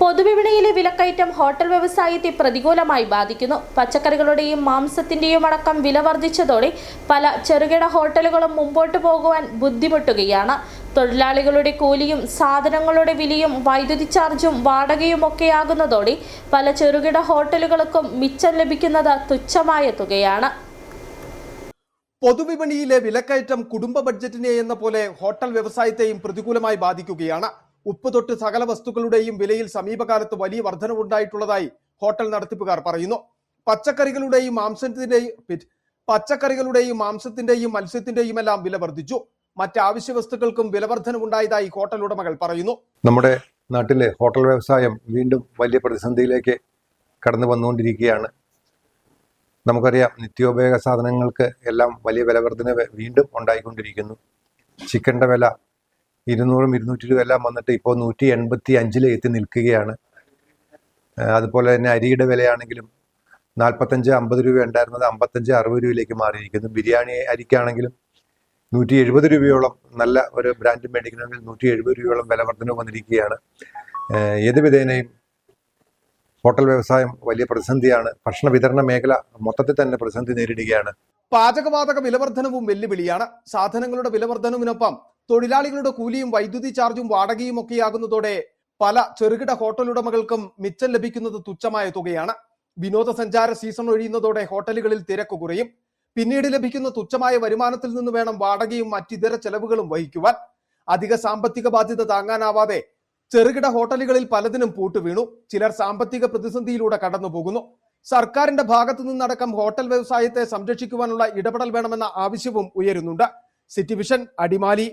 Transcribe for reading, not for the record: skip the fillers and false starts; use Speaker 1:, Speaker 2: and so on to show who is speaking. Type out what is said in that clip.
Speaker 1: പൊതുവിപണിയിലെ വിലക്കയറ്റം ഹോട്ടൽ വ്യവസായത്തെ പ്രതികൂലമായി ബാധിക്കുന്നു. പച്ചക്കറികളുടെയും മാംസത്തിന്റെയും അടക്കം വില വർദ്ധിച്ചതോടെ പല ചെറുകിട ഹോട്ടലുകളും മുമ്പോട്ട് പോകുവാൻ ബുദ്ധിമുട്ടുകയാണ്. തൊഴിലാളികളുടെ കൂലിയും സാധനങ്ങളുടെ വിലയും വൈദ്യുതി ചാർജും വാടകയുമൊക്കെയാകുന്നതോടെ പല ചെറുകിട ഹോട്ടലുകൾക്കും മിച്ചം ലഭിക്കുന്നത് തുച്ഛമായ തുകയാണ്.
Speaker 2: പൊതുവിപണിയിലെ വിലക്കയറ്റം കുടുംബ ബഡ്ജറ്റിനെ എന്ന പോലെ ഹോട്ടൽ വ്യവസായത്തെയും പ്രതികൂലമായി ബാധിക്കുകയാണ്. ഉപ്പ് തൊട്ട് സകല വസ്തുക്കളുടെയും വിലയിൽ സമീപകാലത്ത് വലിയ വർധനവുണ്ടായിട്ടുള്ളതായി ഹോട്ടൽ നടത്തിപ്പുകാർ പറയുന്നു. പച്ചക്കറികളുടെയും മാംസത്തിന്റെയും മത്സ്യത്തിന്റെയും എല്ലാം വില വർദ്ധിച്ചു. മറ്റാവശ്യ വസ്തുക്കൾക്കും വില വർധനവുണ്ടായതായി ഹോട്ടൽ ഉടമകൾ പറയുന്നു.
Speaker 3: നമ്മുടെ നാട്ടിലെ ഹോട്ടൽ വ്യവസായം വീണ്ടും വലിയ പ്രതിസന്ധിയിലേക്ക് കടന്നു വന്നുകൊണ്ടിരിക്കുകയാണ്. നമുക്കറിയാം, നിത്യോപയോഗ സാധനങ്ങൾക്ക് എല്ലാം വലിയ വില വർധന വീണ്ടും ഉണ്ടായിക്കൊണ്ടിരിക്കുന്നു. ചിക്കൻ്റെ വില 200-220 എല്ലാം വന്നിട്ട് ഇപ്പോൾ 185 എത്തി നിൽക്കുകയാണ്. അതുപോലെ തന്നെ അരിയുടെ വിലയാണെങ്കിലും 45-50 രൂപ ഉണ്ടായിരുന്നത് 55-60 രൂപയിലേക്ക് മാറിയിരിക്കുന്നു. ബിരിയാണി അരിക്കാണെങ്കിലും 170 രൂപയോളം, നല്ല ഒരു ബ്രാൻഡ് മേടിക്കണമെങ്കിൽ 170 രൂപയോളം വില വർധന വന്നിരിക്കുകയാണ്. ഏത് വിധേനയും ഹോട്ടൽ വ്യവസായം വലിയ പ്രതിസന്ധിയാണ്. ഭക്ഷണ വിതരണ മേഖല മൊത്തത്തിൽ തന്നെ പ്രതിസന്ധി നേരിടുകയാണ്.
Speaker 2: പാചകവാതക വിലവർധനവും വെല്ലുവിളിയാണ്. സാധനങ്ങളുടെ വിലവർധനവിനൊപ്പം തൊഴിലാളികളുടെ കൂലിയും വൈദ്യുതി ചാർജും വാടകയും ഒക്കെയാകുന്നതോടെ പല ചെറുകിട ഹോട്ടൽ ഉടമകൾക്കും മിച്ചം ലഭിക്കുന്നത് തുച്ഛമായ തുകയാണ്. വിനോദസഞ്ചാര സീസൺ ഒഴിയുന്നതോടെ ഹോട്ടലുകളിൽ തിരക്ക് കുറയും. പിന്നീട് ലഭിക്കുന്ന തുച്ഛമായ വരുമാനത്തിൽ നിന്ന് വേണം വാടകയും മറ്റിതര ചെലവുകളും വഹിക്കുവാൻ. അധിക സാമ്പത്തിക ബാധ്യത താങ്ങാനാവാതെ ചെറുകിട ഹോട്ടലുകളിൽ പലതിനും പൂട്ടുവീണു. ചിലർ സാമ്പത്തിക പ്രതിസന്ധിയിലൂടെ കടന്നുപോകുന്നു. സർക്കാരിന്റെ ഭാഗത്തു നിന്നടക്കം ഹോട്ടൽ വ്യവസായത്തെ സംരക്ഷിക്കുവാനുള്ള ഇടപെടൽ വേണമെന്ന ആവശ്യവും ഉയരുന്നുണ്ട്. City vision, Adimali.